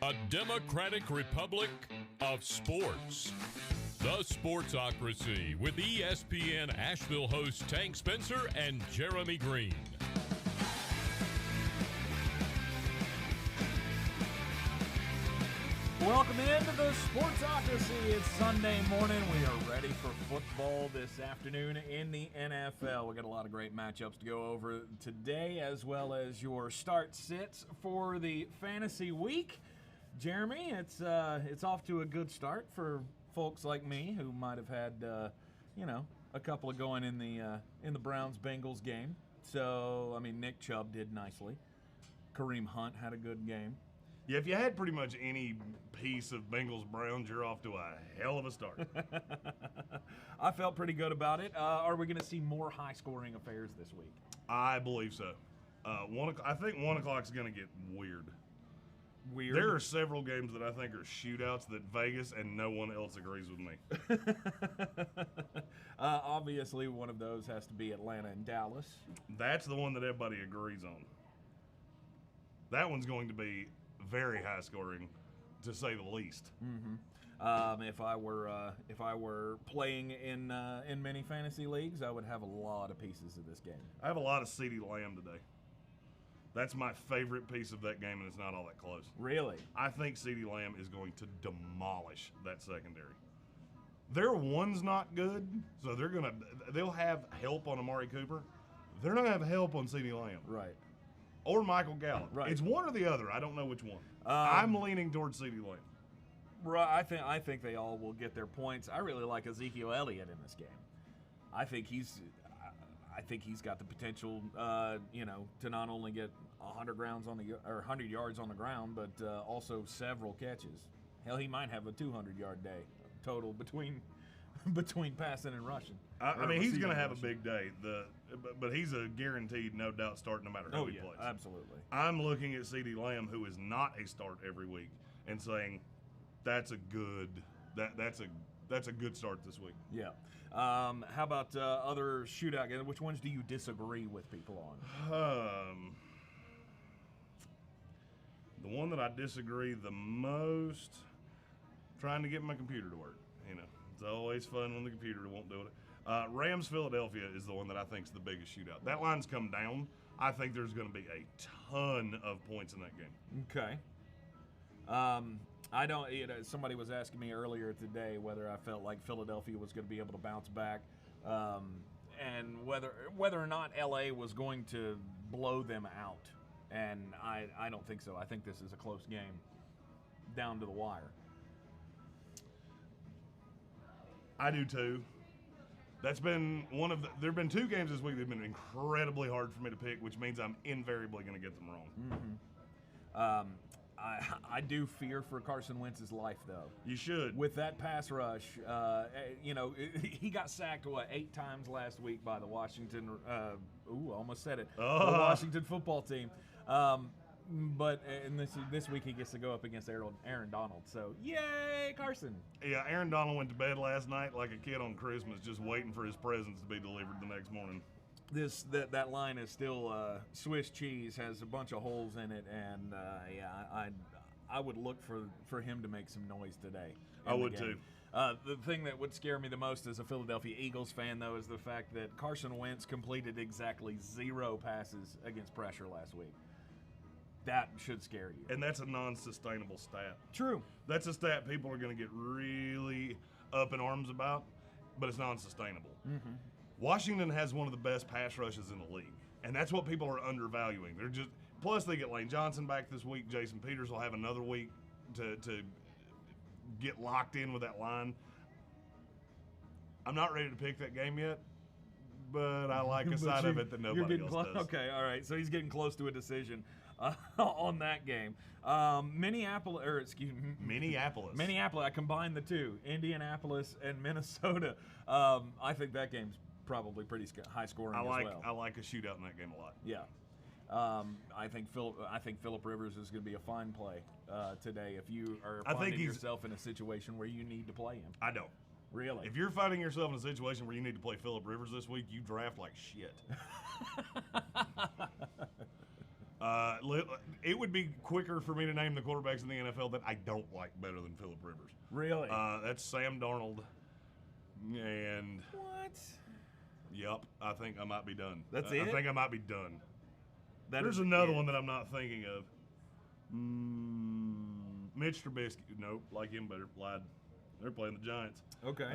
the Democratic Republic of Sports. The Sportsocracy with ESPN Asheville hosts Tank Spencer and Jeremy Greene. Welcome into the Sportsocracy. It's Sunday morning. We are ready for football this afternoon in the NFL. We got a lot of great matchups to go over today, as well as your start sits for the fantasy week. Jeremy, it's off to a good start for folks like me who might have had a couple of going in the Browns-Bengals game. So I mean, Nick Chubb did nicely. Kareem Hunt had a good game. Yeah, if you had pretty much any piece of Bengals-Browns, you're off to a hell of a start. I felt pretty good about it. Are we going to see more high-scoring affairs this week? I believe so. I think 1 o'clock is going to get weird. Weird? There are several games that I think are shootouts that Vegas and no one else agrees with me. Obviously, one of those has to be Atlanta and Dallas. That's the one that everybody agrees on. That one's going to be very high scoring, to say the least. Mm-hmm. If I were playing in many fantasy leagues, I would have a lot of pieces of this game. I have a lot of CeeDee Lamb today. That's my favorite piece of that game, and it's not all that close. Really? I think CeeDee Lamb is going to demolish that secondary. Their one's not good, so they'll have help on Amari Cooper. They're not going to have help on CeeDee Lamb. Right. Or Michael Gallup. Right. It's one or the other. I don't know which one. I'm leaning towards CeeDee Lamb. Right. I think they all will get their points. I really like Ezekiel Elliott in this game. I think he's got the potential, to not only get 100 yards on the ground, but also several catches. Hell, he might have a 200-yard day total between passing and rushing. I mean, he's going to have a big day. But he's a guaranteed, no doubt, start no matter who he plays. Absolutely. I'm looking at CeeDee Lamb, who is not a start every week, and saying that's a good start this week. Yeah. How about other shootout games? Which ones do you disagree with people on? The one that I disagree the most, trying to get my computer to work. It's always fun when the computer won't do it. Rams-Philadelphia is the one that I think is the biggest shootout. That line's come down. I think there's going to be a ton of points in that game. Okay. Somebody was asking me earlier today whether I felt like Philadelphia was going to be able to bounce back, and whether or not LA was going to blow them out. And I don't think so. I think this is a close game down to the wire. I do too. That's been there have been two games this week that have been incredibly hard for me to pick, which means I'm invariably going to get them wrong. Mm-hmm. I do fear for Carson Wentz's life, though. You should. With that pass rush, he got sacked, 8 times last week by the Washington, almost said it, the Washington football team. But this week he gets to go up against Aaron Donald. So, yay, Carson. Yeah, Aaron Donald went to bed last night like a kid on Christmas, just waiting for his presents to be delivered the next morning. That line is still Swiss cheese, has a bunch of holes in it, and I would look for him to make some noise today. I would too. The thing that would scare me the most as a Philadelphia Eagles fan, though, is the fact that Carson Wentz completed exactly 0 passes against pressure last week. That should scare you. And that's a non-sustainable stat. True. That's a stat people are going to get really up in arms about, but it's non-sustainable. Mm-hmm. Washington has one of the best pass rushes in the league, and that's what people are undervaluing. Plus they get Lane Johnson back this week. Jason Peters will have another week to get locked in with that line. I'm not ready to pick that game yet, but I like a side of it that nobody else does. Okay, all right. So he's getting close to a decision on that game. Minneapolis. I combined the two, Indianapolis and Minnesota. I think that game's probably pretty high scoring as well. I like a shootout in that game a lot. Yeah. I think Phillip Rivers is going to be a fine play today if you are finding yourself in a situation where you need to play him. I don't. Really? If you're finding yourself in a situation where you need to play Phillip Rivers this week, you draft like shit. it would be quicker for me to name the quarterbacks in the NFL that I don't like better than Phillip Rivers. Really? That's Sam Darnold. And what? Yep, I think I might be done. That's it? I think I might be done. That There's is another it. one that I'm not thinking of. Mitch Trubisky. Nope, like him better. Lied. They're playing the Giants. Okay.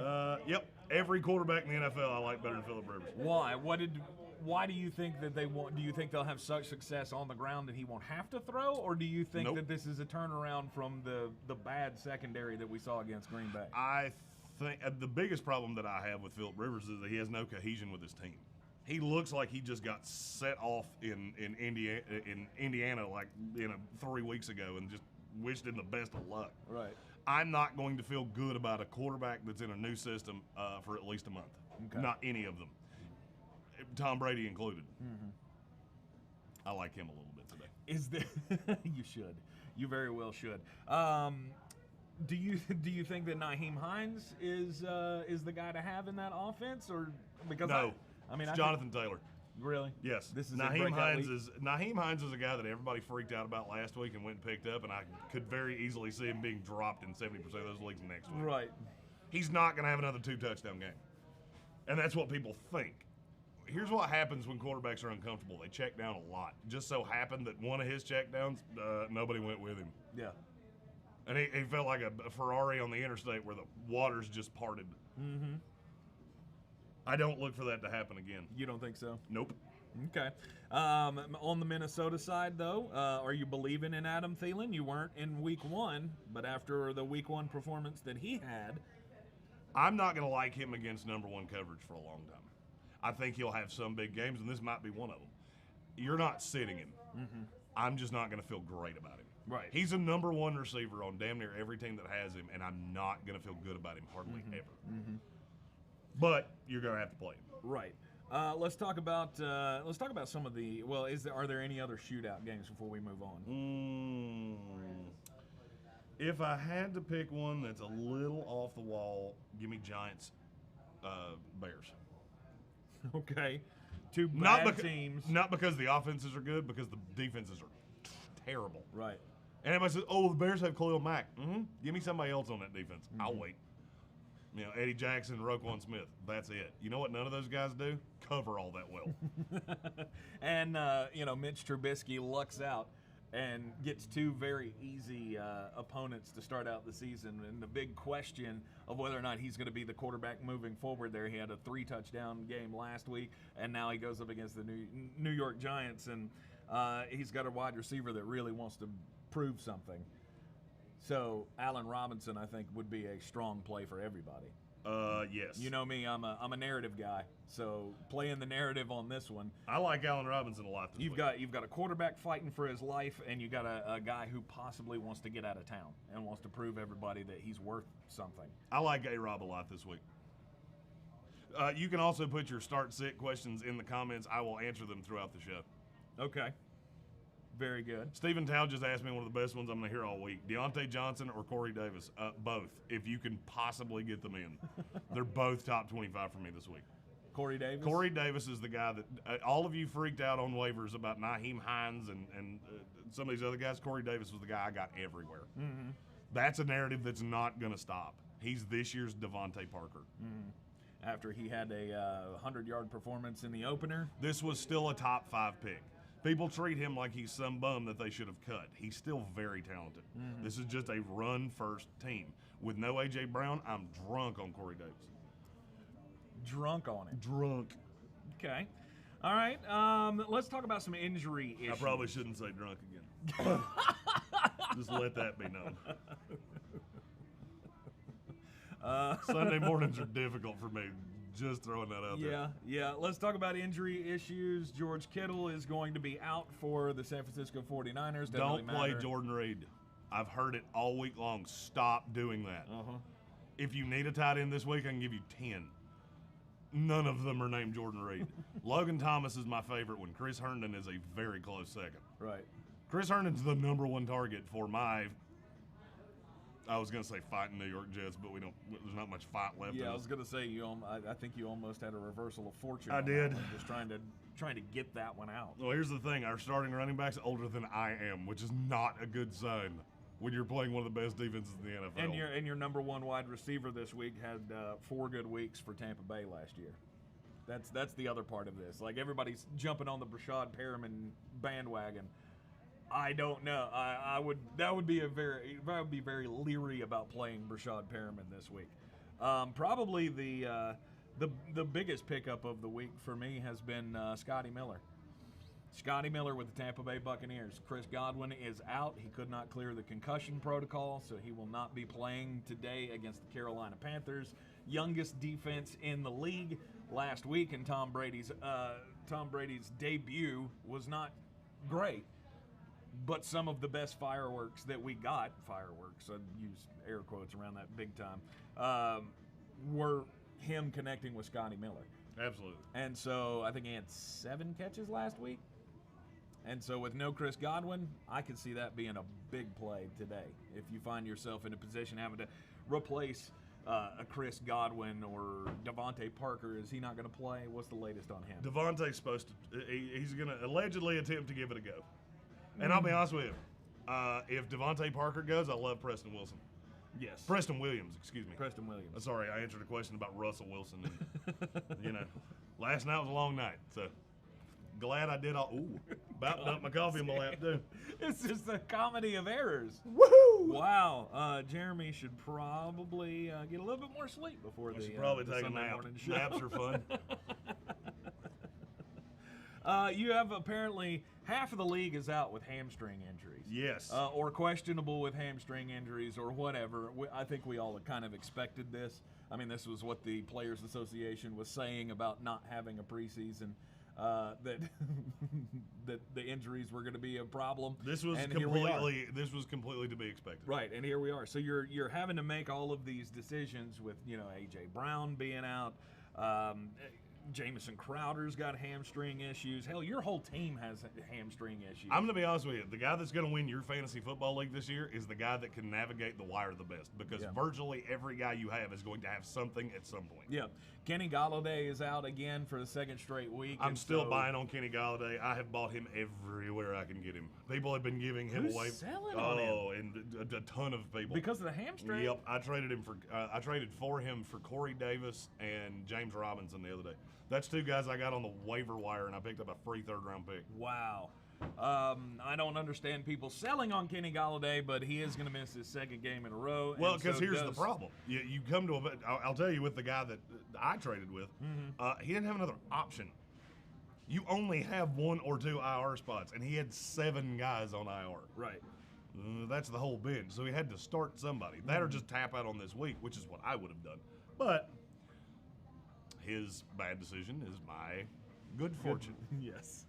Yep, every quarterback in the NFL I like better than Phillip Rivers. Why? Why do you think that they won't? Do you think they'll have such success on the ground that he won't have to throw, or do you think Nope. that this is a turnaround from the bad secondary that we saw against Green Bay? I think the biggest problem that I have with Phillip Rivers is that he has no cohesion with his team. He looks like he just got set off in Indiana like 3 weeks ago and just wished him the best of luck. Right. I'm not going to feel good about a quarterback that's in a new system for at least a month. Okay. Not any of them, Tom Brady included. Mm-hmm. I like him a little bit today. Is there? You should. You very well should. Do you think that Nyheim Hines is the guy to have in that offense, or because No, I mean it's Jonathan Taylor. Really? Yes. This is Nyheim Hines is a guy that everybody freaked out about last week and went and picked up, and I could very easily see him being dropped in 70% of those leagues next week. Right. He's not going to have another 2-touchdown game, and that's what people think. Here's what happens when quarterbacks are uncomfortable. They check down a lot. Just so happened that one of his check downs, nobody went with him. Yeah. And he felt like a Ferrari on the interstate where the waters just parted. Mm-hmm. I don't look for that to happen again. You don't think so? Nope. Okay. On the Minnesota side, though, are you believing in Adam Thielen? You weren't in Week 1, but after the Week 1 performance that he had, I'm not going to like him against number one coverage for a long time. I think he'll have some big games, and this might be one of them. You're not sitting him. Mm-hmm. I'm just not going to feel great about him. Right. He's a number one receiver on damn near every team that has him, and I'm not going to feel good about him hardly ever. Mm-hmm. But you're going to have to play him. Right. Let's talk about some of the. Well, are there any other shootout games before we move on? If I had to pick one that's a little off the wall, give me Giants, Bears. Okay. Two bad teams. Not because the offenses are good, because the defenses are terrible. Right. And everybody says, "Oh, the Bears have Khalil Mack." Mm-hmm. Give me somebody else on that defense. Mm-hmm. I'll wait. Eddie Jackson, Roquan Smith. That's it. You know what none of those guys do? Cover all that well. And Mitch Trubisky lucks out and gets two very easy opponents to start out the season. And the big question of whether or not he's going to be the quarterback moving forward there. He had a 3-touchdown game last week, and now he goes up against the New York Giants, and he's got a wide receiver that really wants to prove something. So Allen Robinson, I think, would be a strong play for everybody. Yes. You know me, I'm a narrative guy. So playing the narrative on this one. I like Allen Robinson a lot this week. You've got a quarterback fighting for his life, and you got a guy who possibly wants to get out of town and wants to prove everybody that he's worth something. I like A-Rob a lot this week. You can also put your start-sit questions in the comments. I will answer them throughout the show. Okay. Very good. Stephen Tao just asked me one of the best ones I'm going to hear all week. Deontay Johnson or Corey Davis? Both, if you can possibly get them in. They're both top 25 for me this week. Corey Davis? Corey Davis is the guy that all of you freaked out on waivers about Nyheim Hines and some of these other guys. Corey Davis was the guy I got everywhere. Mm-hmm. That's a narrative that's not going to stop. He's this year's Devontae Parker. Mm-hmm. After he had a 100-yard performance in the opener. This was still a top 5 pick. People treat him like he's some bum that they should have cut. He's still very talented. Mm-hmm. This is just a run-first team. With no A.J. Brown, I'm drunk on Corey Davis. Drunk on it? Drunk. Okay. All right. Let's talk about some injury issues. I probably shouldn't say drunk again. Just let that be known. Sunday mornings are difficult for me. Just throwing that out there. Yeah. Let's talk about injury issues. George Kittle is going to be out for the San Francisco 49ers. Don't play Jordan Reed. I've heard it all week long. Stop doing that. Uh-huh. If you need a tight end this week, I can give you 10. None of them are named Jordan Reed. Logan Thomas is my favorite one. Chris Herndon is a very close second. Right. Chris Herndon's the number one target for I was going to say fighting New York Jets, but there's not much fight left. Yeah, I was going to say, I think you almost had a reversal of fortune. I did. Just trying to trying to get that one out. Well, here's the thing. Our starting running back's older than I am, which is not a good sign when you're playing one of the best defenses in the NFL. And your number one wide receiver this week had 4 good weeks for Tampa Bay last year. That's the other part of this. Like, everybody's jumping on the Brashad Perriman bandwagon. I don't know. I would be very leery about playing Brashad Perriman this week. Probably the biggest pickup of the week for me has been Scotty Miller. Scotty Miller with the Tampa Bay Buccaneers. Chris Godwin is out. He could not clear the concussion protocol, so he will not be playing today against the Carolina Panthers. Youngest defense in the league last week, and Tom Brady's debut was not great. But some of the best fireworks that we got, I use air quotes around that big time, were him connecting with Scotty Miller. Absolutely. And so I think he had 7 catches last week. And so with no Chris Godwin, I could see that being a big play today. If you find yourself in a position having to replace a Chris Godwin or Devontae Parker, is he not going to play? What's the latest on him? Devontae's supposed to. He's going to allegedly attempt to give it a go. And I'll be honest with you, if Devontae Parker goes, I love Preston Wilson. Yes. Preston Williams, excuse me. Preston Williams. Sorry, I answered a question about Russell Wilson. And, last night was a long night, so glad I did all. Ooh, about to dump my coffee in my lap, too. It's just a comedy of errors. Woohoo! Wow. Jeremy should probably get a little bit more sleep before I the should probably the take a Sunday nap. morning show. Naps are fun. You have apparently half of the league is out with hamstring injuries. Yes. Or questionable with hamstring injuries or whatever. I think we all kind of expected this. I mean, this was what the Players Association was saying about not having a preseason, that that the injuries were going to be a problem. This was completely to be expected. Right, and here we are. So you're having to make all of these decisions with, A.J. Brown being out. Jamison Crowder's got hamstring issues. Hell, your whole team has hamstring issues. I'm going to be honest with you. The guy that's going to win your fantasy football league this year is the guy that can navigate the wire the best, because virtually every guy you have is going to have something at some point. Yeah. Kenny Golladay is out again for the second straight week. I'm still buying on Kenny Golladay. I have bought him everywhere I can get him. People have been giving him away. Selling on him? Oh, and a ton of people. Because of the hamstring? Yep. I traded for him for Corey Davis and James Robinson the other day. That's 2 guys I got on the waiver wire, and I picked up a free 3rd-round pick. Wow. I don't understand people selling on Kenny Golladay, but he is going to miss his 2nd game in a row. Well, because here's the problem. You come to I'll tell you, with the guy that I traded with, he didn't have another option. You only have 1 or 2 IR spots, and he had 7 guys on IR. Right. That's the whole bench. So he had to start somebody. That or just tap out on this week, which is what I would have done. But his bad decision is my good fortune. Yes.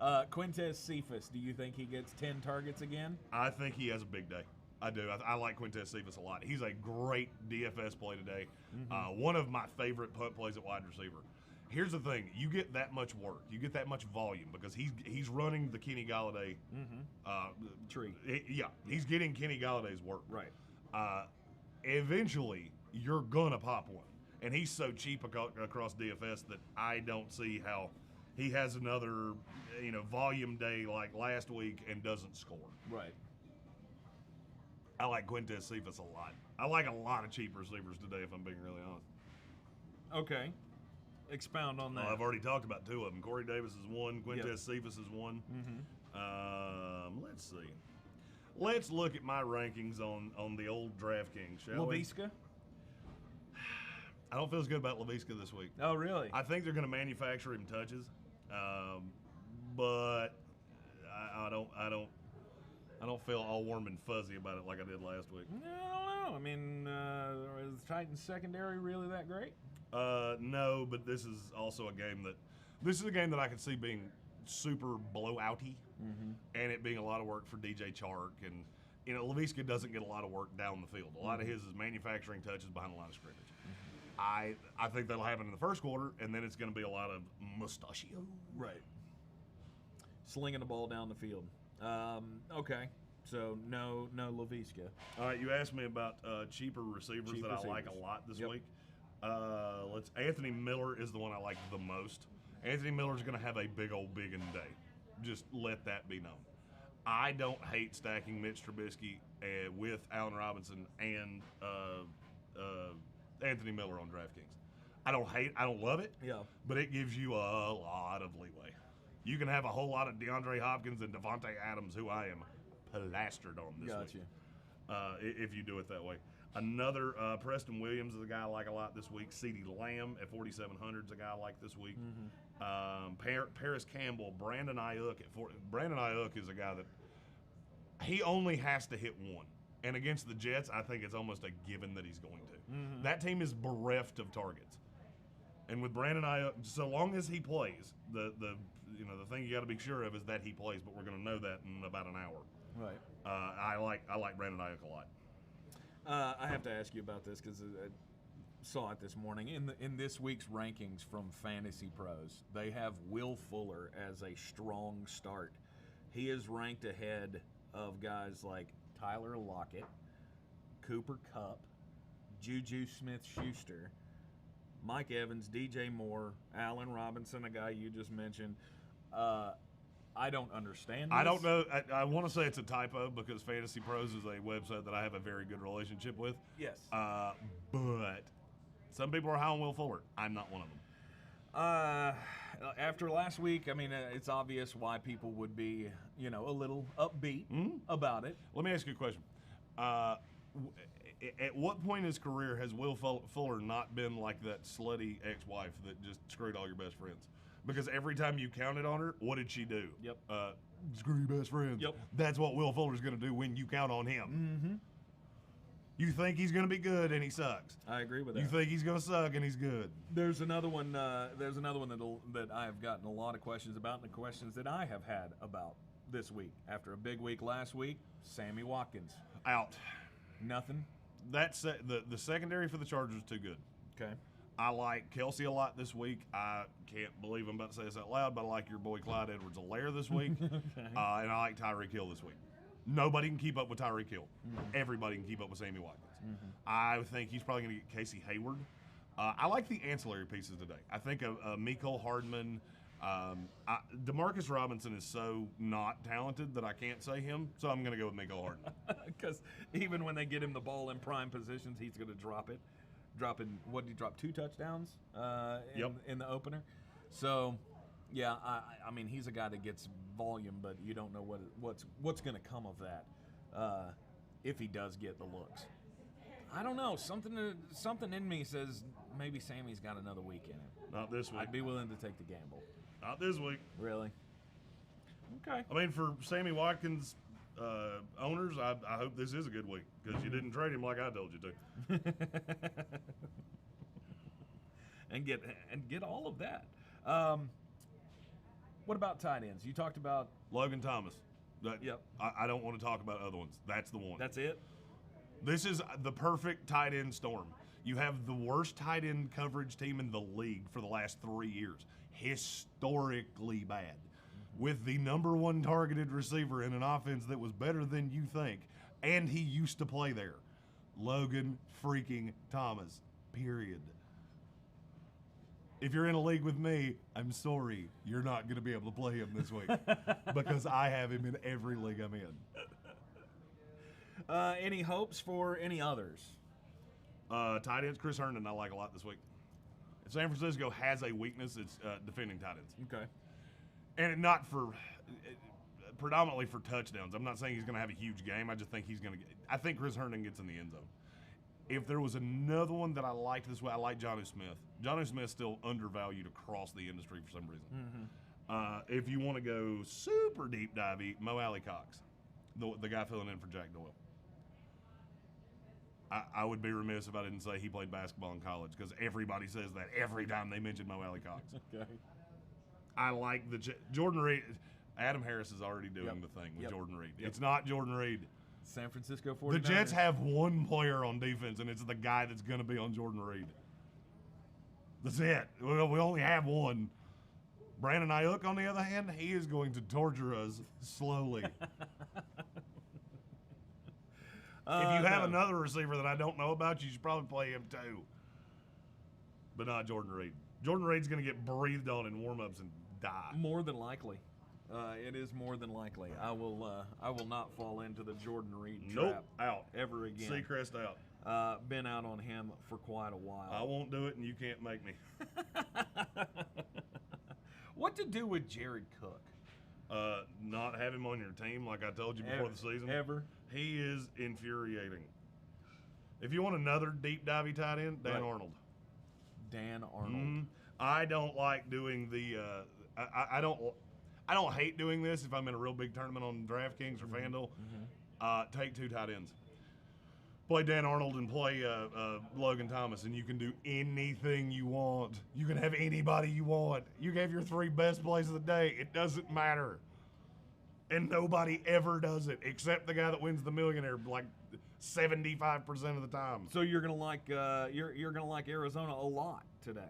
Quintez Cephas, do you think he gets 10 targets again? I think he has a big day. I do. I like Quintez Cephas a lot. He's a great DFS play today. One of my favorite punt plays at wide receiver. Here's the thing. You get that much work. You get that much volume because he's running the Kenny Golladay tree. He's getting Kenny Galladay's work. Right. Eventually, you're going to pop one. And he's so cheap across DFS that I don't see how he has another, volume day like last week and doesn't score. Right. I like Quintez Cephas a lot. I like a lot of cheap receivers today, if I'm being really honest. Okay. Expound on that. I've already talked about 2 of them. Corey Davis is one. Quintez Cephas is one. Let's see. Let's look at my rankings on the old DraftKings, shall we? Laviska? I don't feel as good about Laviska this week. Oh, really? I think they're going to manufacture him touches, but I don't feel all warm and fuzzy about it like I did last week. I don't know. I mean, is Titans secondary really that great? No, but this is also a game that I could see being super blowouty, and it being a lot of work for DJ Chark, and Laviska doesn't get a lot of work down the field. A lot of his is manufacturing touches behind the line of scrimmage. I think that'll happen in the first quarter, and then it's going to be a lot of mustachio. Right. Slinging the ball down the field. Okay. So no Laviska. All right, you asked me about cheaper receivers I like a lot this week. Anthony Miller is the one I like the most. Anthony Miller's going to have a big old biggin day. Just let that be known. I don't hate stacking Mitch Trubisky with Allen Robinson and Anthony Miller on DraftKings. I don't love it, but it gives you a lot of leeway. You can have a whole lot of DeAndre Hopkins and Devontae Adams, who I am plastered on this week. If you do it that way. Another Preston Williams is a guy I like a lot this week. CeeDee Lamb at 4,700 is a guy I like this week. Paris Campbell, Brandon Ayuk at 4. Brandon Ayuk is a guy that he only has to hit one. And against the Jets, I think it's almost a given that he's going to. That team is bereft of targets. And with Brandon Ayuk, so long as he plays, the thing you got to be sure of is that he plays. But we're going to know that in about an hour. Right. I like Brandon Ayuk a lot. I have to ask you about this because I saw it this morning. In this week's rankings from Fantasy Pros, they have Will Fuller as a strong start. He is ranked ahead of guys like Tyler Lockett, Cooper Kupp, Juju Smith-Schuster, Mike Evans, DJ Moore, Allen Robinson, a guy you just mentioned. I don't understand this. I don't know. I want to say it's a typo because Fantasy Pros is a website that I have a very good relationship with. Yes. But some people are high on Will Fuller. I'm not one of them. After last week, I mean, it's obvious why people would be, a little upbeat about it. Let me ask you a question. At what point in his career has Will Fuller not been like that slutty ex-wife that just screwed all your best friends? Because every time you counted on her, what did she do? Yep. Screw your best friends. Yep. That's what Will Fuller's going to do when you count on him. You think he's going to be good and he sucks. I agree with that. You think he's going to suck and he's good. There's another one. That I have gotten a lot of questions about, and the questions that I have had about this week. After a big week last week, Sammy Watkins out. Nothing. That's the secondary for the Chargers is too good. Okay. I like Kelsey a lot this week. I can't believe I'm about to say this out loud, but I like your boy Clyde Edwards-Helaire this week. Okay. And I like Tyreek Hill this week. Nobody can keep up with Tyreek Hill. Everybody can keep up with Sammy Watkins. I think he's probably going to get Casey Hayward. I like the ancillary pieces today. I think Mecole Hardman. Demarcus Robinson is so not talented that I can't say him, so I'm going to go with Mecole Hardman. Because even when they get him the ball in prime positions, he's going to drop it. What did he drop? 2 touchdowns in the opener. So, yeah, I mean, he's a guy that gets volume, but you don't know what's going to come of that if he does get the looks. I don't know. Something in me says maybe Sammy's got another week in him. Not this week. I'd be willing to take the gamble. Not this week. Really? Okay. I mean, for Sammy Watkins owners, I hope this is a good week because you didn't trade him like I told you to. and get all of that. What about tight ends? You talked about Logan Thomas. Yep. I don't want to talk about other ones. That's the one. That's it? This is the perfect tight end storm. You have the worst tight end coverage team in the league for the last 3 years. Historically bad. With the number 1 targeted receiver in an offense that was better than you think, and he used to play there. Logan freaking Thomas. Period. If you're in a league with me, I'm sorry, you're not going to be able to play him this week because I have him in every league I'm in. Any hopes for any others? Tight ends, Chris Herndon, I like a lot this week. San Francisco has a weakness. It's defending tight ends. Okay. And not predominantly for touchdowns. I'm not saying he's going to have a huge game. I just think I think Chris Herndon gets in the end zone. If there was another one that I liked this way, I like Jonnu Smith. Jonnu Smith's still undervalued across the industry for some reason. If you want to go super deep divey, Mo Alley Cox, the guy filling in for Jack Doyle. I would be remiss if I didn't say he played basketball in college because everybody says that every time they mention Mo Alley Cox. Okay. I like Jordan Reed. Adam Harris is already doing the thing with Jordan Reed. It's not Jordan Reed. San Francisco 49ers. The Jets have one player on defense, and it's the guy that's going to be on Jordan Reed. That's it. We only have one. Brandon Ayuk, on the other hand, he is going to torture us slowly. If you have another receiver that I don't know about, you should probably play him too. But not Jordan Reed. Jordan Reed's going to get breathed on in warm-ups and die. More than likely. It is more than likely. I will not fall into the Jordan Reed trap out ever again. Seacrest out. Been out on him for quite a while. I won't do it, and you can't make me. What to do with Jared Cook? Not have him on your team, like I told you before the season. Ever. He is infuriating. If you want another deep divey tight end, Dan Arnold. Dan Arnold. Mm-hmm. I don't like doing the. I don't hate doing this if I'm in a real big tournament on DraftKings or FanDuel. Take 2 tight ends. Play Dan Arnold and play Logan Thomas, and you can do anything you want. You can have anybody you want. You gave your 3 best plays of the day. It doesn't matter. And nobody ever does it, except the guy that wins the millionaire like 75% of the time. So you're gonna like you're gonna like Arizona a lot today.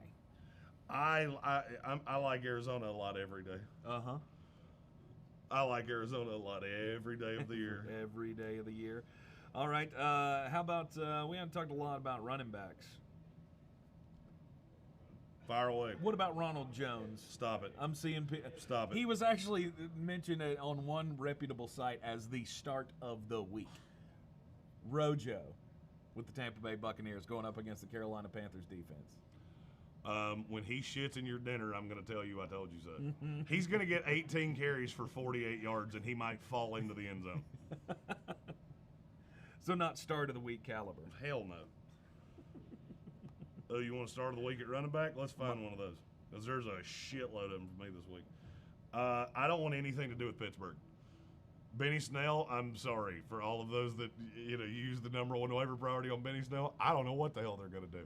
I like Arizona a lot every day. I like Arizona a lot every day of the year. Every day of the year. All right. How about we haven't talked a lot about running backs. Fire away. What about Ronald Jones? Stop it. I'm seeing. Stop it. He was actually mentioned on one reputable site as the start of the week. Rojo with the Tampa Bay Buccaneers going up against the Carolina Panthers defense. When he shits in your dinner, I'm going to tell you I told you so. He's going to get 18 carries for 48 yards, and he might fall into the end zone. So not start of the week caliber. Hell no. Oh, you want to start of the week at running back? Let's find one of those. Because there's a shitload of them for me this week. I don't want anything to do with Pittsburgh. Benny Snell, I'm sorry for all of those that use the number 1 waiver priority on Benny Snell. I don't know what the hell they're going to do.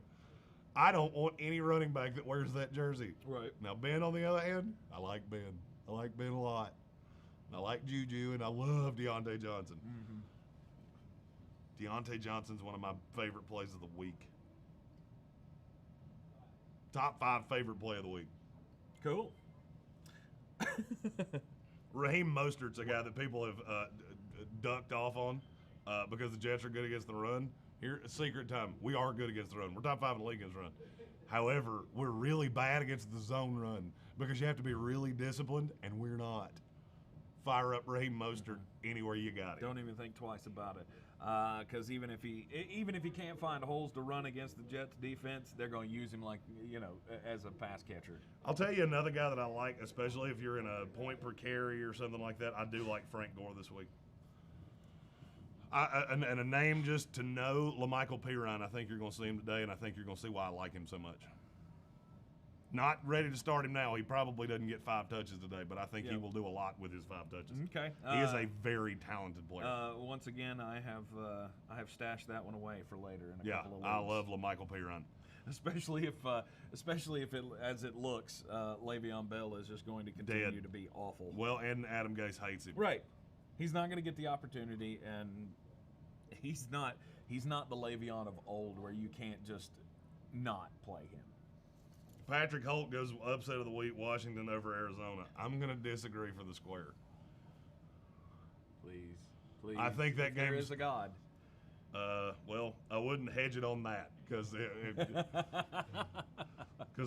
I don't want any running back that wears that jersey. Right. Now, Ben, on the other hand, I like Ben. I like Ben a lot. I like Juju, and I love Deontay Johnson. Deontay Johnson's one of my favorite plays of the week. Top 5 favorite play of the week. Cool. Raheem Mostert's a guy that people have ducked off on because the Jets are good against the run. Here, secret time. We are good against the run. We're top 5 in the league against the run. However, we're really bad against the zone run because you have to be really disciplined, and we're not. Fire up Raheem Mostert anywhere you got it. Don't even think twice about it. Because even if he can't find holes to run against the Jets defense, they're going to use him as a pass catcher. I'll tell you another guy that I like, especially if you're in a point per carry or something like that. I do like Frank Gore this week. And a name just to know, LaMichael Pirine. I think you're going to see him today, and I think you're going to see why I like him so much. Not ready to start him now. He probably doesn't get 5 touches today, but I think he will do a lot with his 5 touches. Okay. He is a very talented player. Once again, I have stashed that one away for later in a couple of weeks. I love LaMichael Pirine. Especially if it, as it looks, Le'Veon Bell is just going to continue to be awful. Well, and Adam Gase hates him. Right. He's not going to get the opportunity, and he's not the Le'Veon of old where you can't just not play him. Patrick Holt goes upset of the week, Washington over Arizona. I'm going to disagree for the square. Please. I think that game is a God. Well, I wouldn't hedge it on that because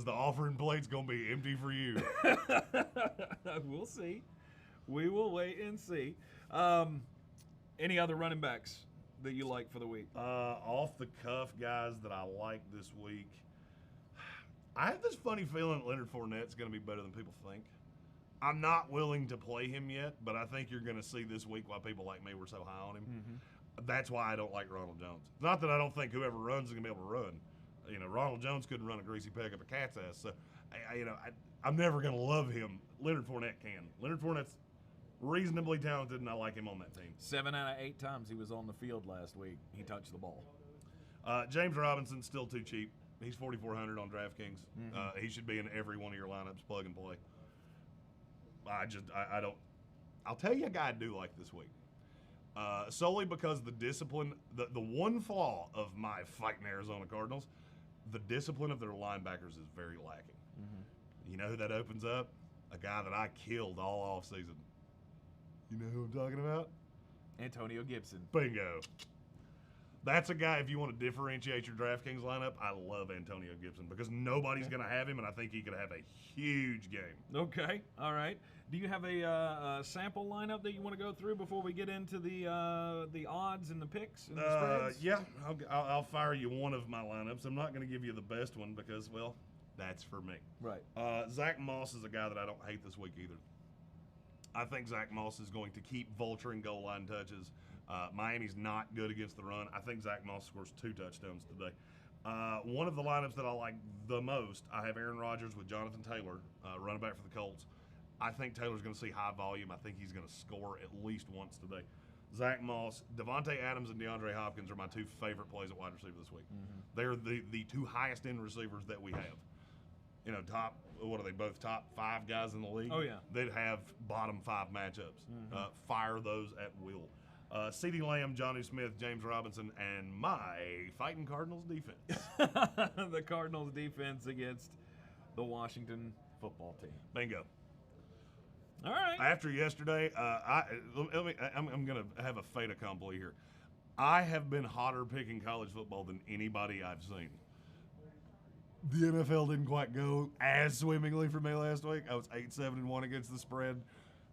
the offering plate's going to be empty for you. We'll see. We will wait and see. Any other running backs that you like for the week? Off the cuff guys that I like this week. I have this funny feeling that Leonard Fournette's going to be better than people think. I'm not willing to play him yet, but I think you're going to see this week why people like me were so high on him. That's why I don't like Ronald Jones. Not that I don't think whoever runs is going to be able to run. Ronald Jones couldn't run a greasy peg up a cat's ass. So, I'm never going to love him. Leonard Fournette can. Leonard Fournette's reasonably talented, and I like him on that team. 7 out of 8 times he was on the field last week, he touched the ball. James Robinson's still too cheap. He's 4,400 on DraftKings. He should be in every one of your lineups, plug and play. I don't. I'll tell you a guy I do like this week. Solely because the discipline, the one flaw of my fighting Arizona Cardinals, the discipline of their linebackers is very lacking. You know who that opens up? A guy that I killed all offseason. You know who I'm talking about? Antonio Gibson. Bingo. That's a guy, if you want to differentiate your DraftKings lineup, I love Antonio Gibson because nobody's going to have him, and I think he could have a huge game. Okay, all right. Do you have a sample lineup that you want to go through before we get into the odds and the picks and the spreads? Yeah, I'll fire you one of my lineups. I'm not going to give you the best one because, well, that's for me. Right. Zach Moss is a guy that I don't hate this week either. I think Zach Moss is going to keep vulturing goal line touches. Miami's not good against the run. I think Zach Moss scores 2 touchdowns today. One of the lineups that I like the most, I have Aaron Rodgers with Jonathan Taylor, running back for the Colts. I think Taylor's going to see high volume. I think he's going to score at least once today. Zach Moss, Devontae Adams, and DeAndre Hopkins are my 2 favorite plays at wide receiver this week. They're the 2 highest end receivers that we have. You know, what are they, both top 5 guys in the league? Oh, yeah. They'd have bottom 5 matchups. Fire those at will. CeeDee Lamb, Jonnu Smith, James Robinson, and my fighting Cardinals defense. The Cardinals defense against the Washington football team. Bingo. All right. After yesterday, I'm going to have a fait accompli here. I have been hotter picking college football than anybody I've seen. The NFL didn't quite go as swimmingly for me last week. I was 8-7-1 against the spread,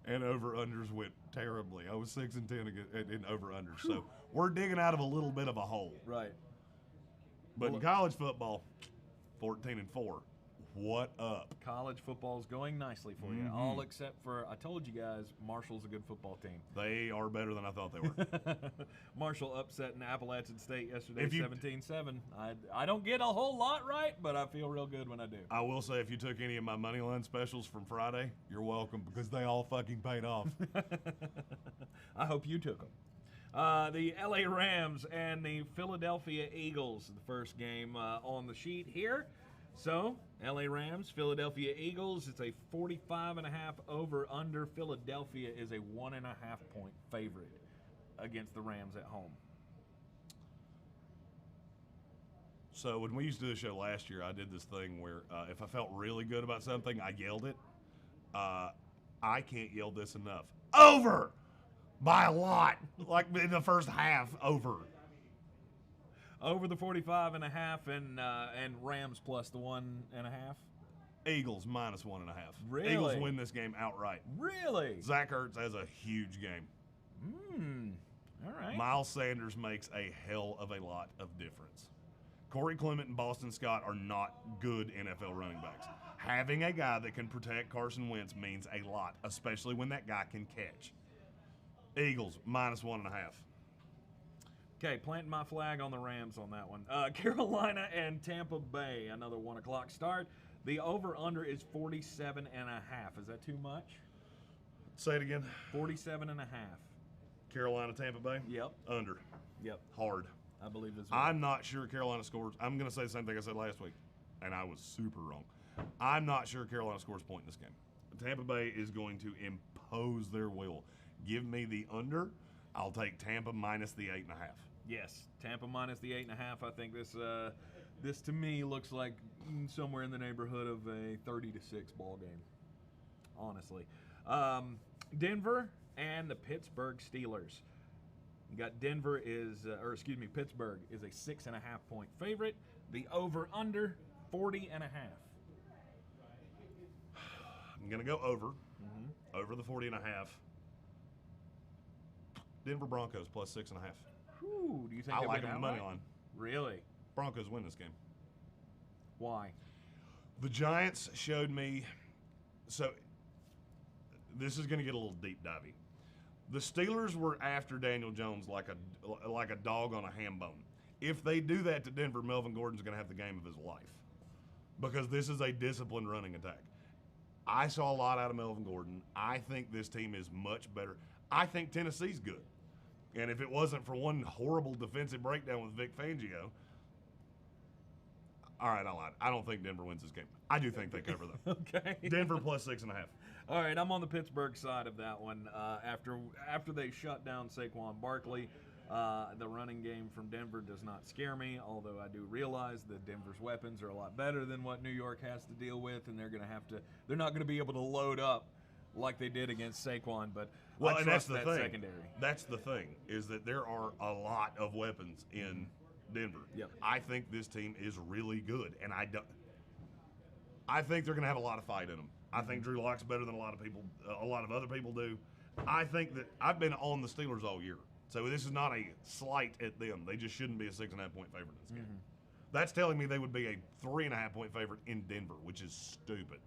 and over-unders went terribly. I was 6-10 in over-unders. So we're digging out of a little bit of a hole. Right. But in college football, 14-4. What up? College football's going nicely for you, all except for, I told you guys, Marshall's a good football team. They are better than I thought they were. Marshall upset in Appalachian State yesterday, 17-7. I don't get a whole lot right, but I feel real good when I do. I will say, if you took any of my money line specials from Friday, you're welcome because they all fucking paid off. I hope you took them. The LA Rams and the Philadelphia Eagles, the first game on the sheet here. So, LA Rams, Philadelphia Eagles, it's a 45.5 over-under. Philadelphia is a 1.5 point favorite against the Rams at home. So, when we used to do the show last year, I did this thing where if I felt really good about something, I yelled it. I can't yell this enough. Over! By a lot. Like in the first half, over. Over the 45.5 and Rams plus the 1.5. Eagles minus 1.5. Really? Eagles win this game outright. Really? Zach Ertz has a huge game. All right. Miles Sanders makes a hell of a lot of difference. Corey Clement and Boston Scott are not good NFL running backs. Having a guy that can protect Carson Wentz means a lot, especially when that guy can catch. Eagles minus 1.5. Okay, planting my flag on the Rams on that one. Carolina and Tampa Bay, another 1 o'clock start. The over-under is 47.5. Is that too much? Say it again. 47.5. Carolina, Tampa Bay? Yep. Under. Yep. Hard. I believe as well. I'm not sure Carolina scores. I'm going to say the same thing I said last week, and I was super wrong. I'm not sure Carolina scores a point in this game. Tampa Bay is going to impose their will. Give me the under. I'll take Tampa minus the 8.5. Yes, Tampa minus the 8.5. I think this to me looks like somewhere in the neighborhood of a 30-6 ball game. Honestly, Denver and the Pittsburgh Steelers. You got Pittsburgh is a 6.5 point favorite. The over/under 40.5. I'm gonna go over. Over the 40.5. Denver Broncos plus 6.5. Ooh, do you think I they like win them money outright? line. Really? Broncos win this game. Why? The Giants showed me. So this is going to get a little deep divey. The Steelers were after Daniel Jones like a dog on a ham bone. If they do that to Denver, Melvin Gordon's going to have the game of his life because this is a disciplined running attack. I saw a lot out of Melvin Gordon. I think this team is much better. I think Tennessee's good. And if it wasn't for one horrible defensive breakdown with Vic Fangio, all right, I lied. I don't think Denver wins this game. I do think they cover them. Okay. Denver plus 6.5. All right, I'm on the Pittsburgh side of that one. After they shut down Saquon Barkley, the running game from Denver does not scare me, although I do realize that Denver's weapons are a lot better than what New York has to deal with, and they're not going to be able to load up like they did against Saquon, but Well, I and trust that's the that thing. secondary. That's the thing, is that there are a lot of weapons in Denver. Yep. I think this team is really good, and I think they're going to have a lot of fight in them. I think Drew Lock's better than a lot of other people do. I think that I've been on the Steelers all year, so this is not a slight at them. They just shouldn't be a 6.5-point favorite in this game. That's telling me they would be a 3.5-point favorite in Denver, which is stupid.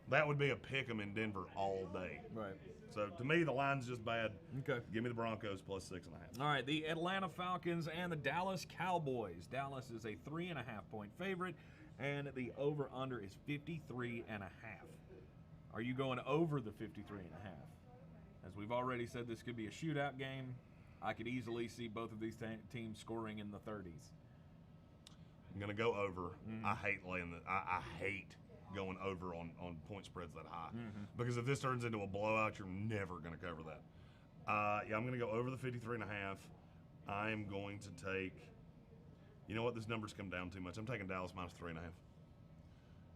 That would be a pick 'em in Denver all day. Right. So to me, the line's just bad. Okay. Give me the Broncos plus 6.5. All right, the Atlanta Falcons and the Dallas Cowboys. Dallas is a 3.5-point favorite, and the over/under is 53.5. Are you going over the 53.5? As we've already said, this could be a shootout game. I could easily see both of these teams scoring in the 30s. I'm gonna go over. I hate laying the. I hate going over on point spreads that high because if this turns into a blowout, you're never gonna cover that. Yeah, I'm gonna go over the 53.5. I am going to take. You know what? This number's come down too much. I'm taking Dallas minus 3.5.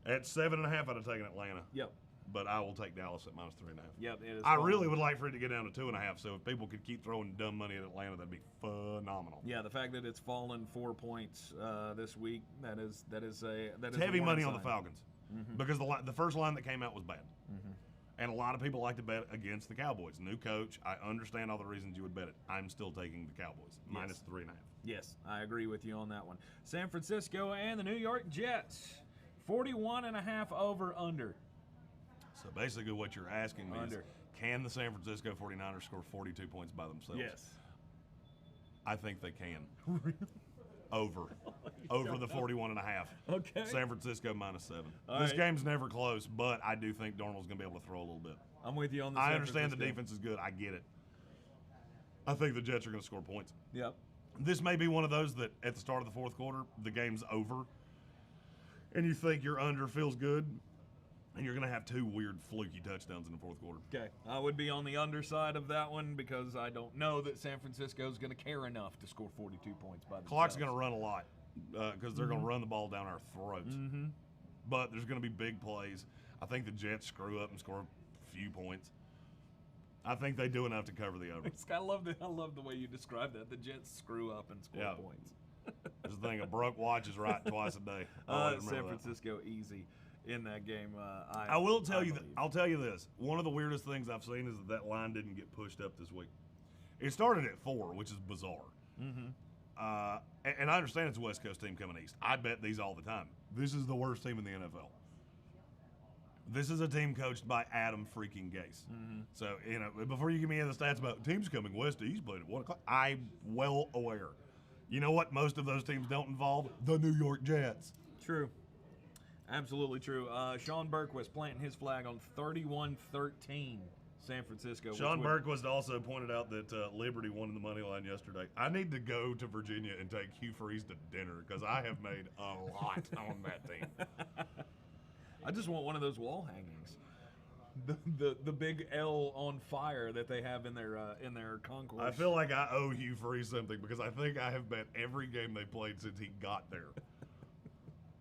At 7.5, I'd have taken Atlanta. Yep. But I will take Dallas at minus 3.5. Yep. It is I fun. really would like for it to get down to 2.5. So if people could keep throwing dumb money at Atlanta, that'd be phenomenal. Yeah, the fact that it's fallen 4 points this week, that is It's heavy money on the Falcons because the first line that came out was bad, and a lot of people like to bet against the Cowboys. New coach, I understand all the reasons you would bet it. I'm still taking the Cowboys minus 3.5. Yes, I agree with you on that one. San Francisco and the New York Jets, 41.5 over/under. So basically, what you're asking me is, Under. can the San Francisco 49ers score 42 points by themselves? Yes. I think they can. Over the 41.5. Okay. San Francisco minus 7. All This right. game's never close, but I do think Darnold's going to be able to throw a little bit. I'm with you on the I San understand the Francisco. defense is good. I get it. I think the Jets are going to score points. Yep. This may be one of those that at the start of the fourth quarter, the game's over, and you think your under feels good, and you're going to have 2 weird fluky touchdowns in the fourth quarter. Okay. I would be on the underside of that one because I don't know that San Francisco is going to care enough to score 42 points by themselves. Clock's going to run a lot because they're going to run the ball down our throats. But there's going to be big plays. I think the Jets screw up and score a few points. I think they do enough to cover the over. I love the way you describe that. The Jets screw up and score points. This thing, a broke watch is right twice a day. San Francisco easy in that game. I will tell you. I'll tell you this. One of the weirdest things I've seen is that line didn't get pushed up this week. It started at 4, which is bizarre. And I understand it's a West Coast team coming east. I bet these all the time. This is the worst team in the NFL. This is a team coached by Adam freaking Gase. So, before you give me any of the stats about teams coming west to east playing at 1 o'clock, I'm well aware. You know what most of those teams don't involve? The New York Jets. True. Absolutely true. Sean Berquist planting his flag on 31-13 San Francisco. Sean Berquist also pointed out that Liberty won the money line yesterday. I need to go to Virginia and take Hugh Freeze to dinner because I have made a lot on that team. I just want one of those wall hangings. The big L on fire that they have in their concourse. I feel like I owe Hugh Freeze something because I think I have bet every game they played since he got there.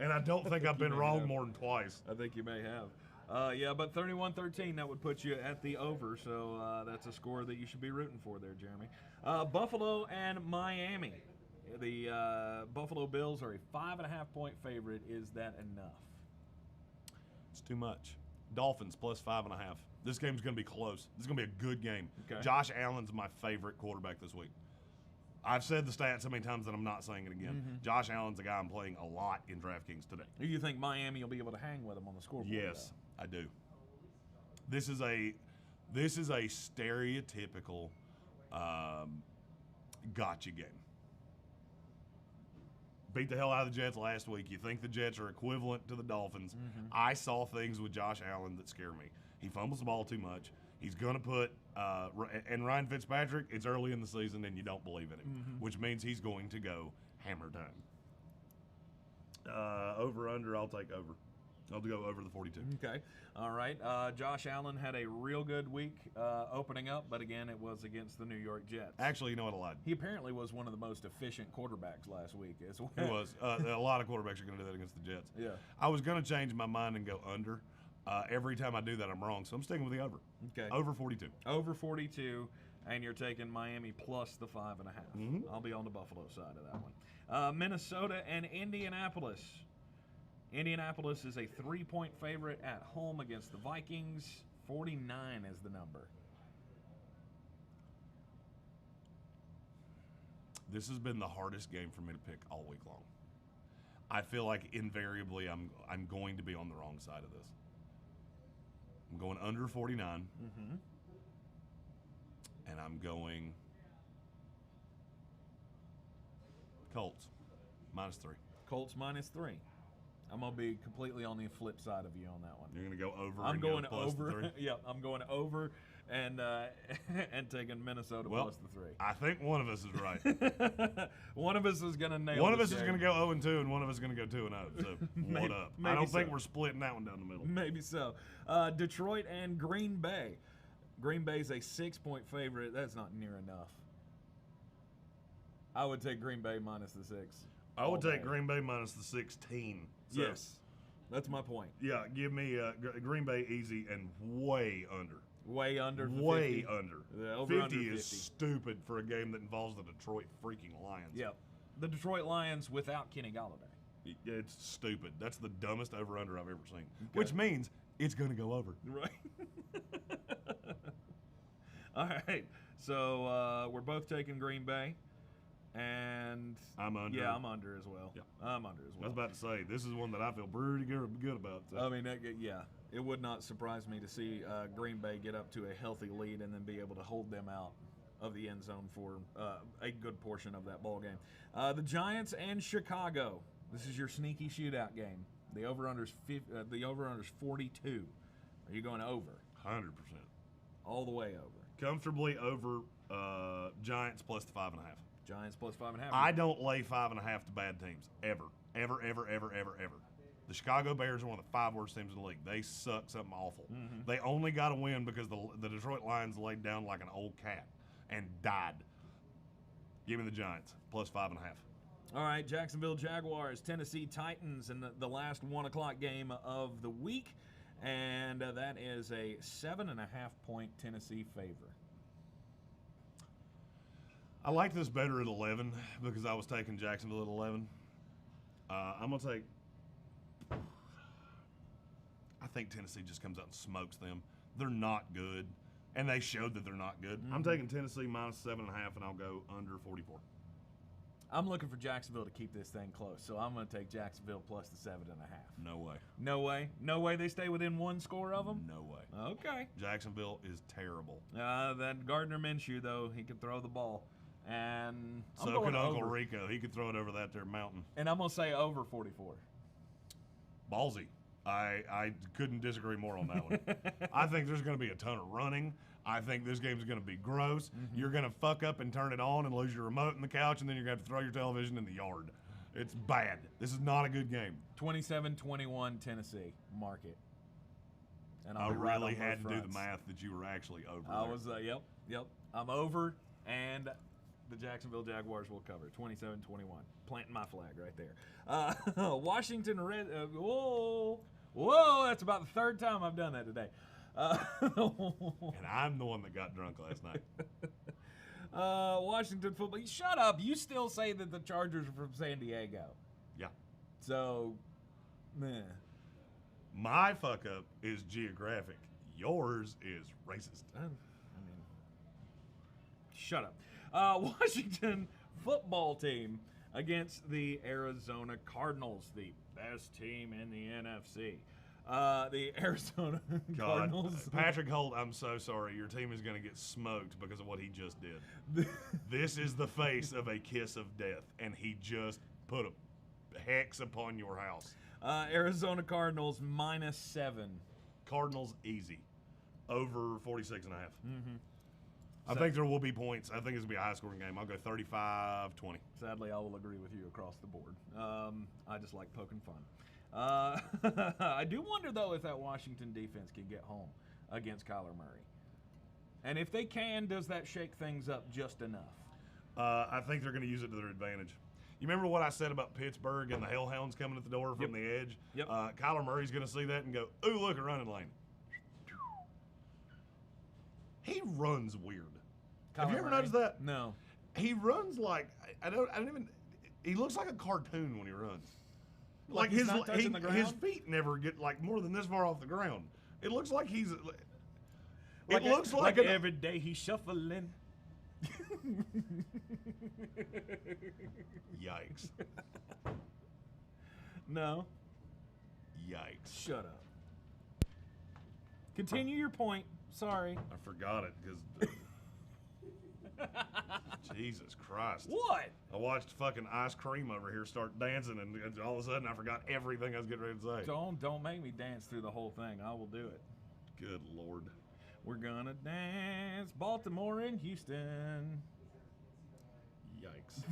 And I don't think I've been wrong more than twice. I think you may have. Yeah, but 31-13, that would put you at the over, so that's a score that you should be rooting for there, Jeremy. Buffalo and Miami. The Buffalo Bills are a 5.5-point favorite. Is that enough? It's too much. Dolphins plus 5.5. This game's going to be close. This is going to be a good game. Okay. Josh Allen's my favorite quarterback this week. I've said the stats so many times that I'm not saying it again. Josh Allen's a guy I'm playing a lot in DraftKings today. Do you think Miami will be able to hang with them on the scoreboard? Yes, I do. This is a stereotypical gotcha game. Beat the hell out of the Jets last week. You think the Jets are equivalent to the Dolphins. I saw things with Josh Allen that scare me. He fumbles the ball too much. He's going to put and Ryan Fitzpatrick, it's early in the season and you don't believe in him, which means he's going to go hammer time. Over, under, I'll take over. I'll go over the 42. Okay. All right. Josh Allen had a real good week opening up, but again, it was against the New York Jets. Actually, you know what, I lied. He apparently was one of the most efficient quarterbacks last week as well. He was. A lot of quarterbacks are going to do that against the Jets. Yeah. I was going to change my mind and go under, Every time I do that, I'm wrong. So I'm sticking with the over. Okay. Over 42. Over 42, and you're taking Miami plus the 5.5. Mm-hmm. I'll be on the Buffalo side of that one. Minnesota and Indianapolis. Indianapolis is a 3-point favorite at home against the Vikings. 49 is the number. This has been the hardest game for me to pick all week long. I feel like invariably I'm going to be on the wrong side of this. I'm going under 49. Mm-hmm. And I'm going Colts -3. Colts -3. I'm going to be completely on the flip side of you on that one. You're going to go over. I'm and going go plus over. The 3? Yeah, I'm going over and and taking Minnesota plus the 3. I think one of us is right. One of us is going to nail One of this us is game. going to go 0-2, and one of us is going to go 2-0. So what up? I don't think we're splitting that one down the middle. Maybe so. Detroit and Green Bay. Green Bay's a 6-point favorite. That's not near enough. I would take Green Bay minus the 6. I would take Green Bay minus the 16. So, yes, that's my point. Yeah, give me Green Bay easy and way under. Way under. Way 50. under. Yeah, over 50 under is stupid for a game that involves the Detroit freaking Lions. Yep. The Detroit Lions without Kenny Galladay. It's stupid. That's the dumbest over-under I've ever seen. Okay. Which means it's going to go over. Right. All right. So we're both taking Green Bay. And I'm under. Yeah, I'm under as well. Yeah. I'm under as well. I was about to say, this is one that I feel pretty good about. So. I mean, yeah, it would not surprise me to see Green Bay get up to a healthy lead and then be able to hold them out of the end zone for a good portion of that ball game. The Giants and Chicago. This is your sneaky shootout game. The over/under's 42. Are you going over? 100%. All the way over. Comfortably over Giants plus the 5.5. Giants plus 5.5. I don't lay 5.5 to bad teams ever. The Chicago Bears are one of the 5 worst teams in the league. They suck something awful. Mm-hmm. They only got to win because the Detroit Lions laid down like an old cat and died. Give me the Giants plus 5.5. All right, Jacksonville Jaguars, Tennessee Titans in the last 1 o'clock game of the week, and that is a 7.5-point Tennessee favor. I like this better at 11 because I was taking Jacksonville at 11. I'm going to take – I think Tennessee just comes out and smokes them. They're not good, and they showed that they're not good. Mm-hmm. I'm taking Tennessee minus 7.5, and I'll go under 44. I'm looking for Jacksonville to keep this thing close, so I'm going to take Jacksonville plus the 7.5. No way. No way? No way they stay within 1 score of them? No way. Okay. Jacksonville is terrible. That Gardner Minshew, though, he can throw the ball. And I'm so going can Uncle over. Rico. He could throw it over that there mountain. And I'm going to say over 44. Ballsy. I couldn't disagree more on that one. I think there's going to be a ton of running. I think this game's going to be gross. Mm-hmm. You're going to fuck up and turn it on and lose your remote in the couch, and then you're going to have to throw your television in the yard. It's bad. This is not a good game. 27-21 Tennessee. Mark it. And I really had to do the fronts. math that you were actually over. I there. was, yep. I'm over, and the Jacksonville Jaguars will cover 27-21. Planting my flag right there. Washington Red. Whoa, that's about the 3rd time I've done that today. And I'm the one that got drunk last night. Washington football. Shut up. You still say that the Chargers are from San Diego. Yeah. So, meh. My fuck up is geographic. Yours is racist. I mean, shut up. Washington football team against the Arizona Cardinals, the best team in the NFC. The Arizona Cardinals. Patrick Holt, I'm so sorry. Your team is going to get smoked because of what he just did. This is the face of a kiss of death, and he just put a hex upon your house. Arizona Cardinals -7. Cardinals easy. Over 46.5. Mm-hmm. I think there will be points. I think it's going to be a high-scoring game. I'll go 35-20. Sadly, I will agree with you across the board. I just like poking fun. I do wonder, though, if that Washington defense can get home against Kyler Murray. And if they can, does that shake things up just enough? I think they're going to use it to their advantage. You remember what I said about Pittsburgh and the Hellhounds coming at the door from the edge? Yep. Kyler Murray's going to see that and go, ooh, look, a running lane. He runs weird. Have you ever noticed that? No. He runs like I don't even. He looks like a cartoon when he runs. Like he's not touching the ground? His feet never get like more than this far off the ground. It looks like he's. Like it looks like every day he's shuffling. Yikes! No. Yikes! Shut up. Continue your point. Sorry. I forgot it because. Jesus Christ! What? I watched fucking Ice Cream over here start dancing, and all of a sudden I forgot everything I was getting ready to say. Don't make me dance through the whole thing. I will do it. Good Lord. We're gonna dance Baltimore and Houston. Yikes.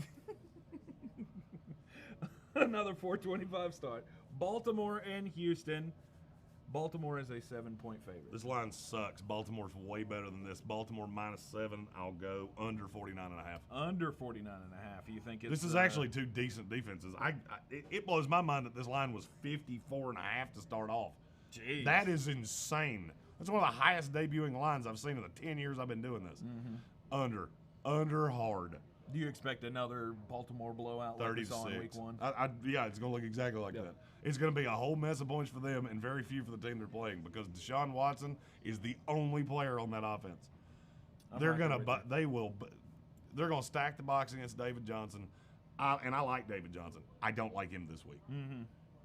Another 425 start. Baltimore and Houston. Baltimore is a 7-point favorite. This line sucks. Baltimore's way better than this. Baltimore -7. I'll go under 49.5. Under 49.5. You think it's... This is actually two decent defenses. It blows my mind that this line was 54.5 to start off. Jeez. That is insane. That's one of the highest debuting lines I've seen in the 10 years I've been doing this. Under hard. Do you expect another Baltimore blowout like we saw in week 1? Yeah, it's going to look exactly like that. It's going to be a whole mess of points for them and very few for the team they're playing because Deshaun Watson is the only player on that offense. They're going to stack the box against David Johnson. And I like David Johnson. I don't like him this week.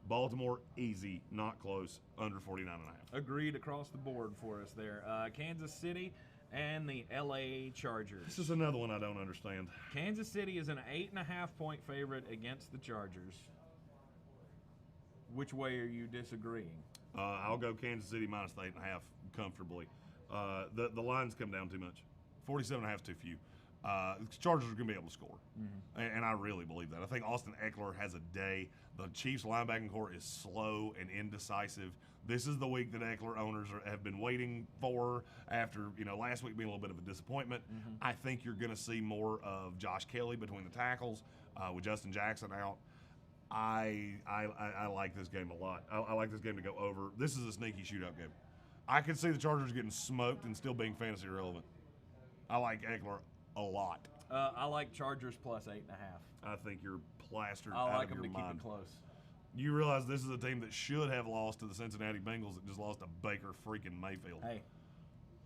Baltimore, easy, not close, under 49.5. Agreed across the board for us there. Kansas City and the LA Chargers. This is another one I don't understand. Kansas City is an 8.5-point favorite against the Chargers. Which way are you disagreeing? I'll go Kansas City minus the 8.5 comfortably. The lines come down too much. 47.5 is too few. The Chargers are going to be able to score. And I really believe that. I think Austin Eckler has a day. The Chiefs' linebacking core is slow and indecisive. This is the week that Eckler owners have been waiting for after, last week being a little bit of a disappointment. I think you're going to see more of Josh Kelly between the tackles with Justin Jackson out. I like this game a lot. I like this game to go over. This is a sneaky shootout game. I could see the Chargers getting smoked and still being fantasy relevant. I like Eckler a lot. I like Chargers plus 8.5. I think you're plastered I out like of them your to mind. keep it close. You realize this is a team that should have lost to the Cincinnati Bengals that just lost to Baker freaking Mayfield. Hey.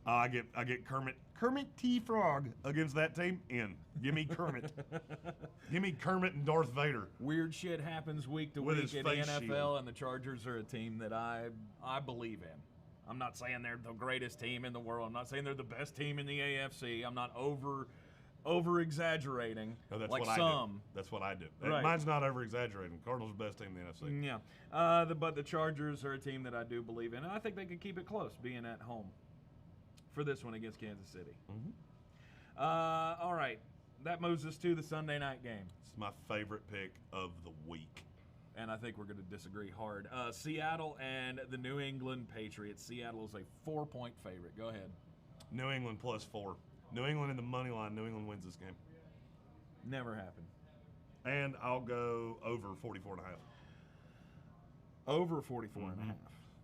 I get Kermit T. Frog against that team in. Give me Kermit. Give me Kermit and Darth Vader. Weird shit happens week to With week his in the face NFL, shield. and the Chargers are a team that I believe in. I'm not saying they're the greatest team in the world. I'm not saying they're the best team in the AFC. I'm not over exaggerating No, that's like what some. I do. That's what I do. Right. Mine's not over exaggerating. Cardinals are the best team in the NFC. Yeah. But the Chargers are a team that I do believe in, and I think they could keep it close, being at home for this one against Kansas City. All right. That moves us to the Sunday night game. It's my favorite pick of the week. And I think we're going to disagree hard. Seattle and the New England Patriots. Seattle is a 4-point favorite. Go ahead. New England +4. New England in the money line. New England wins this game. Never happened. And I'll go over 44.5. Over 44.5.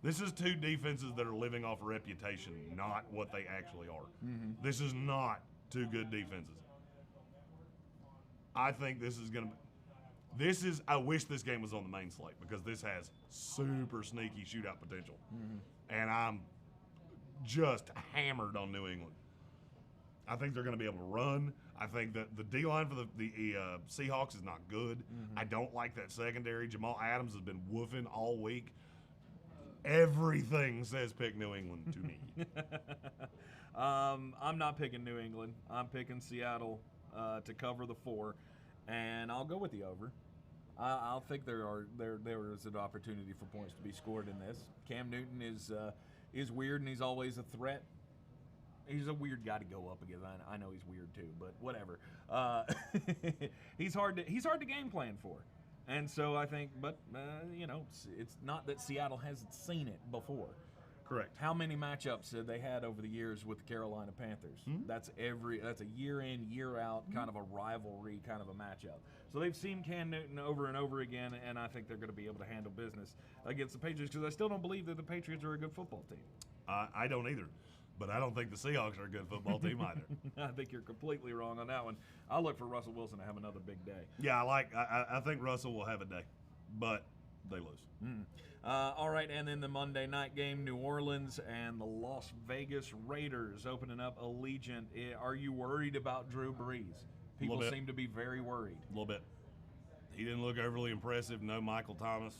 This is two defenses that are living off reputation, not what they actually are. This is not two good defenses. I think this is going to I wish this game was on the main slate because this has super sneaky shootout potential. And I'm just hammered on New England. I think they're going to be able to run. I think that the D-line for the Seahawks is not good. I don't like that secondary. Jamal Adams has been woofing all week. Everything says pick New England to me. I'm not picking New England. I'm picking Seattle to cover the 4, and I'll go with the over. I'll think there is an opportunity for points to be scored in this. Cam Newton is weird, and he's always a threat. He's a weird guy to go up against. I know he's weird too, but whatever. He's hard to game plan for. And so I think, but it's not that Seattle hasn't seen it before. Correct. How many matchups have they had over the years with the Carolina Panthers? That's a year in, year out kind of a rivalry kind of a matchup. So they've seen Cam Newton over and over again, and I think they're going to be able to handle business against the Patriots because I still don't believe that the Patriots are a good football team. I don't either. But I don't think the Seahawks are a good football team either. I think you're completely wrong on that one. I'll look for Russell Wilson to have another big day. Yeah, I think Russell will have a day, but they lose. All right, and then the Monday night game, New Orleans and the Las Vegas Raiders opening up Allegiant. Are you worried about Drew Brees? People seem to be very worried. A little bit. He didn't look overly impressive. No Michael Thomas.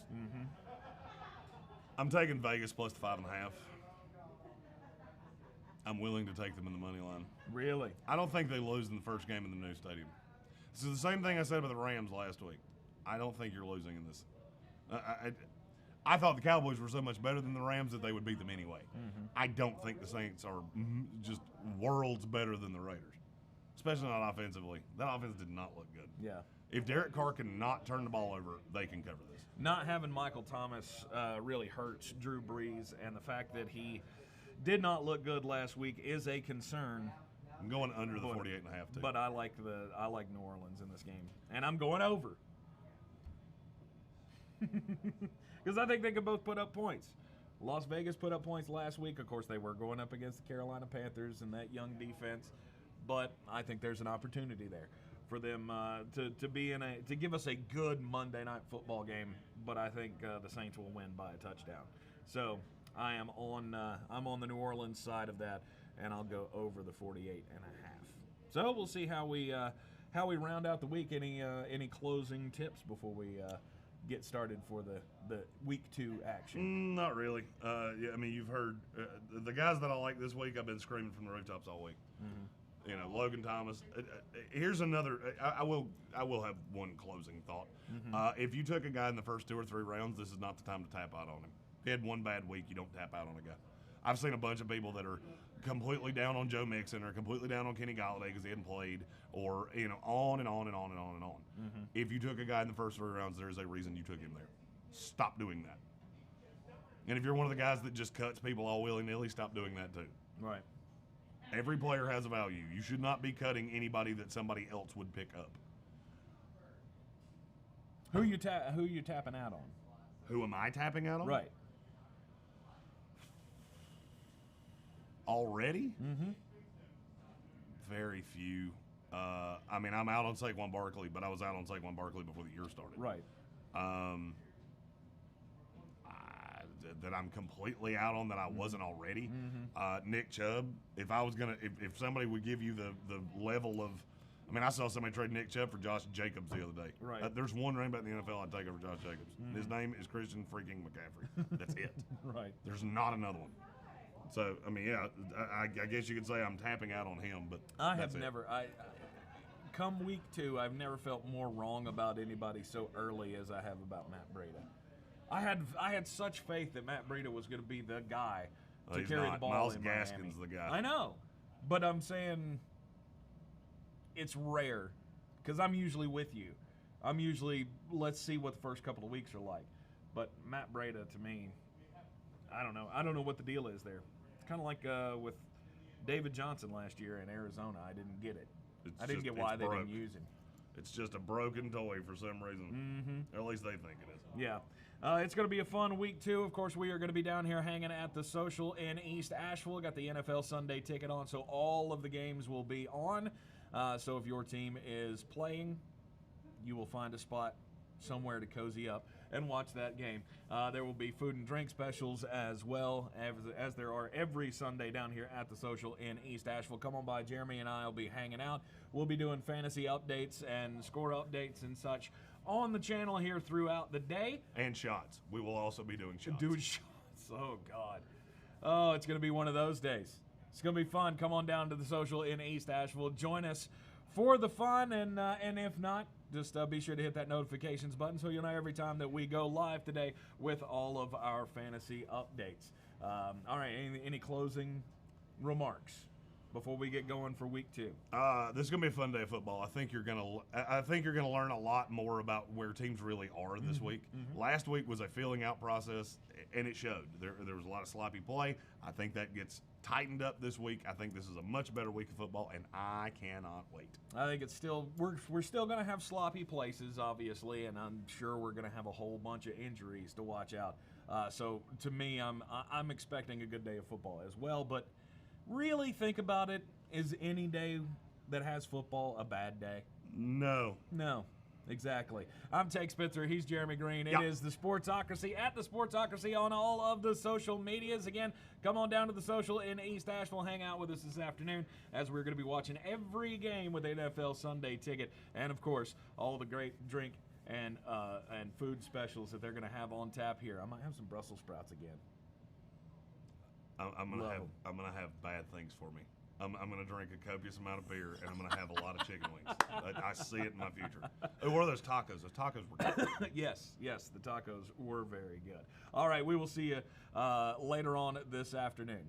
I'm taking Vegas plus the 5.5. I'm willing to take them in the money line. Really? I don't think they lose in the first game in the new stadium. This is the same thing I said about the Rams last week. I don't think you're losing in this. I thought the Cowboys were so much better than the Rams that they would beat them anyway. I don't think the Saints are just worlds better than the Raiders, especially not offensively. That offense did not look good. Yeah. If Derek Carr can not turn the ball over, they can cover this. Not having Michael Thomas really hurts Drew Brees, and the fact that he did not look good last week is a concern. I'm going under the 48.5 too. But I like New Orleans in this game, and I'm going over because I think they could both put up points. Las Vegas put up points last week. Of course, they were going up against the Carolina Panthers and that young defense, but I think there's an opportunity there for them to give us a good Monday night football game. But I think the Saints will win by a touchdown. So I am on the New Orleans side of that, and I'll go over the 48.5. So we'll see how we round out the week. Any closing tips before we get started for the week 2 action? Not really. Yeah, I mean, you've heard the guys that I like this week. I've been screaming from the rooftops all week. You know, Logan Thomas. Here's another. I will have one closing thought. If you took a guy in the first 2 or 3 rounds, this is not the time to tap out on him. If he had one bad week, you don't tap out on a guy. I've seen a bunch of people that are completely down on Joe Mixon or completely down on Kenny Golladay because he hadn't played, or on and on and on and on and on. If you took a guy in the first 3 rounds, there's a reason you took him there. Stop doing that. And if you're one of the guys that just cuts people all willy-nilly, stop doing that too. Right. Every player has a value. You should not be cutting anybody that somebody else would pick up. Who you tapping out on? Who am I tapping out on? Right. Already? Very few. I mean, I'm out on Saquon Barkley, but I was out on Saquon Barkley before the year started. Right. That I'm completely out on that I wasn't already. Nick Chubb. If I was gonna, if somebody would give you the level of, I mean, I saw somebody trade Nick Chubb for Josh Jacobs the other day. Right. There's one running back in the NFL I'd take over Josh Jacobs. His name is Christian freaking McCaffrey. That's it. Right. There's not another one. So, I mean, yeah, I guess you could say I'm tapping out on him, but I have never. Come week 2, I've never felt more wrong about anybody so early as I have about Matt Breida. I had such faith that Matt Breida was going to be the guy to carry the ball Myles in Gaskin's Miami. the guy. I know, but I'm saying it's rare because I'm usually with you. I'm usually, let's see what the first couple of weeks are like. But Matt Breida, to me, I don't know. I don't know what the deal is there. It's kind of like with David Johnson last year in Arizona. I didn't get it. I didn't get why they didn't use him. It's just a broken toy for some reason. Or at least they think it is. Yeah. It's going to be a fun week, too. Of course, we are going to be down here hanging at the Social in East Asheville. Got the NFL Sunday ticket on, so all of the games will be on. So if your team is playing, you will find a spot somewhere to cozy up and watch that game. There will be food and drink specials as well, as there are every Sunday down here at the Social in East Asheville. Come on by. Jeremy and I will be hanging out. We'll be doing fantasy updates and score updates and such on the channel here throughout the day. And shots. We will also be doing shots. Doing shots. Oh, God. Oh, it's going to be one of those days. It's going to be fun. Come on down to the Social in East Asheville. Join us for the fun, and if not, just be sure to hit that notifications button so you'll know every time that we go live today with all of our fantasy updates. All right, any closing remarks? before we get going for week 2? This is gonna be a fun day of football. I think you're gonna learn a lot more about where teams really are this week. Last week was a feeling out process, and it showed. There was a lot of sloppy play. I think that gets tightened up this week. I think this is a much better week of football, and I cannot wait. I think it's still we're still going to have sloppy places, obviously, and I'm sure we're going to have a whole bunch of injuries to watch out. So to me, I'm expecting a good day of football as well. But really think about it: is any day that has football a bad day? No. Exactly. I'm Tank Spencer. He's Jeremy Greene. It is the Sportsocracy at the Sportsocracy on all of the social medias. Again, come on down to the social in East Asheville. Hang out with us this afternoon as we're going to be watching every game with NFL Sunday Ticket. And, of course, all the great drink and food specials that they're going to have on tap here. I might have some Brussels sprouts again. I'm gonna have bad things for me. I'm going to drink a copious amount of beer, and I'm going to have a lot of chicken wings. I see it in my future. Oh, what are those tacos? Those tacos were good. Yes, the tacos were very good. All right, we will see you later on this afternoon.